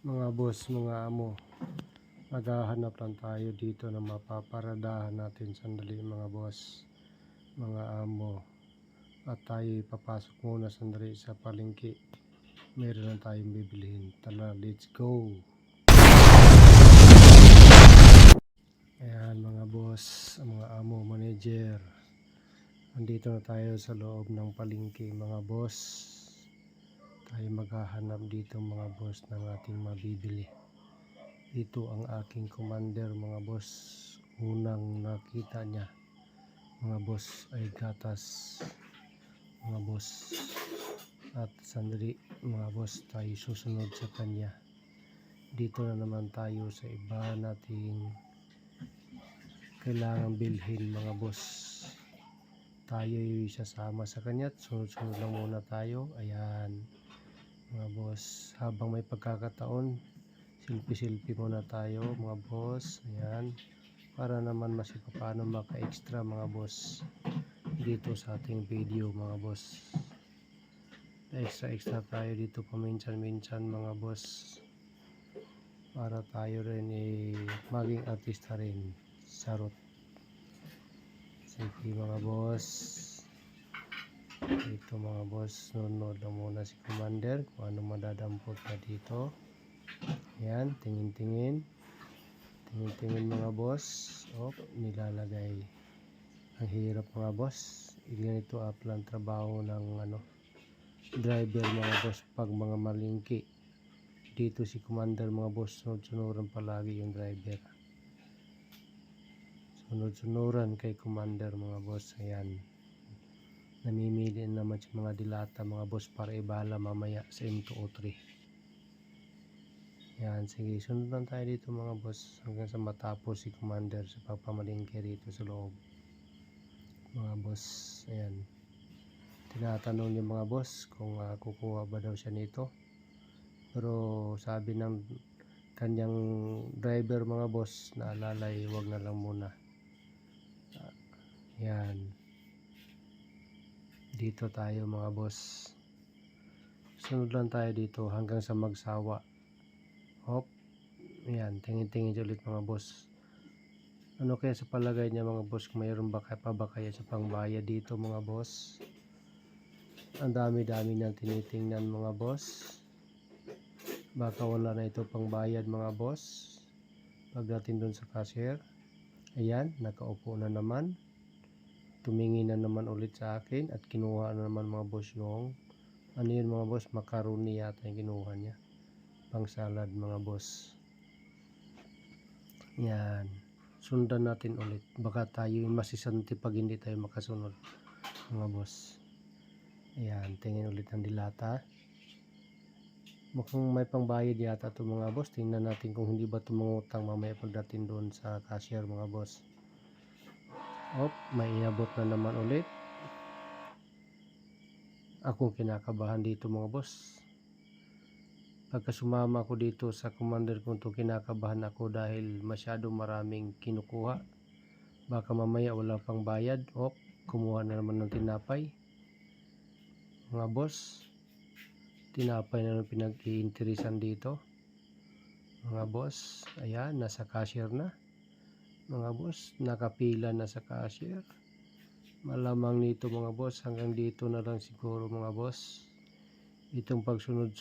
Mga boss, mga amo, maghahanap lang tayo dito na mapaparadahan natin sandali mga boss, mga amo. At tayo ipapasok muna sandali sa palengke. Meron lang tayong bibilihin. Tala, let's go! Ayan mga boss, mga amo, manager. Andito na tayo sa loob ng palengke mga boss. Tayo maghahanap dito mga boss ng ating mabibili. Ito ang aking commander mga boss. Unang nakita niya mga boss ay gatas mga boss. At sandali mga boss, tayo susunod sa kanya. Dito na naman tayo sa iba nating kailangan bilhin mga boss. Tayo sasama sa kanya at sunod-sunod lang muna tayo. Ayan mga boss, habang may pagkakataon, selfie muna tayo mga boss. Ayan, para naman paano maka-extra mga boss dito sa ating video mga boss. Extra tayo dito paminsan-minsan mga boss, para tayo rin maging artista rin. Sarot. Sige mga boss, ito mga boss, nunod lang muna si commander kung ano madadampot na dito. Ayan, tingin-tingin mga boss. Nilalagay. Ang hirap mga boss. Ganito lang trabaho ng driver mga boss pag mga malingki. Dito si commander mga boss, sunod-sunuran palagi yung driver. Sunod-sunuran kay commander mga boss. Ayan, namimili naman sa mga dilata mga boss para ibala mamaya sa M203. Yan, sige, sunod lang tayo dito mga boss hanggang sa matapos si commander sa pagpamalingke rito sa loob mga boss. Ayan, tinatanong niya mga boss kung kukuha ba daw siya nito, pero sabi ng kanyang driver mga boss na alalay, wag na lang muna. Yan, dito tayo mga boss, sunod lang tayo dito hanggang sa magsawa. Ayan, tingin-tingin ulit mga boss. Ano kaya sa palagay niya mga boss, kung mayroon ba kaya sa pangbayad dito mga boss? Ang dami-dami niyang tinitingnan mga boss. Baka wala na ito pangbayad mga boss pagdating doon sa cashier. Ayan, nakaupo na naman. Tumingin na naman ulit sa akin at kinuha na naman mga boss yung ano yun mga boss, macaroni yata yung kinuha niya, pang salad mga boss. Yan, sundan natin ulit, baka tayo masisanti pag hindi tayo makasunod mga boss. Ayan, tingin ulit ang dilata. Mukhang may pangbayad yata ito mga boss. Tingnan natin kung hindi ba ito mangutang mamaya pagdating doon sa cashier mga boss. May inabot na naman ulit. Akong kinakabahan dito mga boss. Pagka sumama ako dito sa commander ko, kinakabahan ako dahil masyado maraming kinukuha. Baka mamaya wala pang bayad. Kumuha na naman ng tinapay mga boss. Tinapay na naman pinag-iinteresan dito mga boss. Ayan, nasa cashier na mga boss, nakapila na sa cashier. Malamang nito mga boss, hanggang dito na lang siguro mga boss itong pagsunod